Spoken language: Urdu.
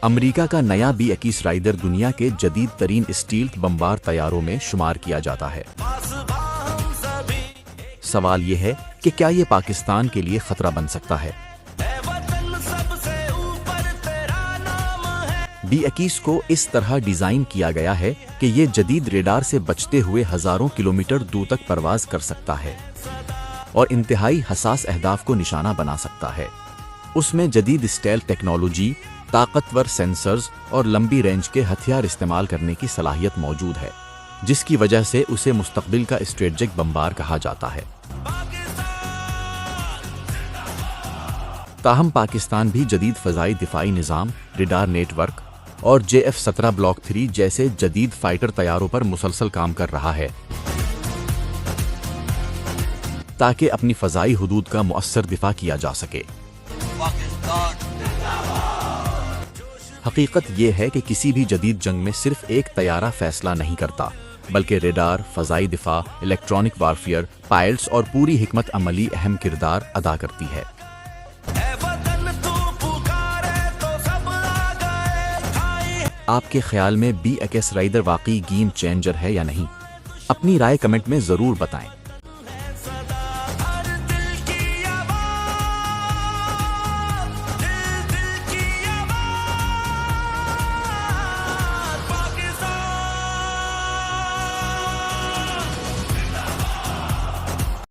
امریکہ کا نیا B-21 رائڈر دنیا کے جدید ترین اسٹیلتھ بمبار طیاروں میں شمار کیا جاتا ہے۔ سوال یہ ہے کہ کیا یہ پاکستان کے لیے خطرہ بن سکتا ہے؟ B-21 کو اس طرح ڈیزائن کیا گیا ہے کہ یہ جدید ریڈار سے بچتے ہوئے ہزاروں کلومیٹر دور تک پرواز کر سکتا ہے اور انتہائی حساس اہداف کو نشانہ بنا سکتا ہے۔ اس میں جدید اسٹیلتھ ٹیکنالوجی، طاقتور سینسرز اور لمبی رینج کے ہتھیار استعمال کرنے کی صلاحیت موجود ہے، جس کی وجہ سے اسے مستقبل کا اسٹریٹجک بمبار کہا جاتا ہے۔ تاہم پاکستان بھی جدید فضائی دفاعی نظام، ریڈار نیٹ ورک اور JF-17 بلاک 3 جیسے جدید فائٹر طیاروں پر مسلسل کام کر رہا ہے تاکہ اپنی فضائی حدود کا مؤثر دفاع کیا جا سکے۔ حقیقت یہ ہے کہ کسی بھی جدید جنگ میں صرف ایک طیارہ فیصلہ نہیں کرتا، بلکہ ریڈار، فضائی دفاع، الیکٹرانک وارفیئر، پائلٹس اور پوری حکمت عملی اہم کردار ادا کرتی ہے۔ آپ کے خیال میں B-21 رائڈر واقعی گیم چینجر ہے یا نہیں؟ اپنی رائے کمنٹ میں ضرور بتائیں۔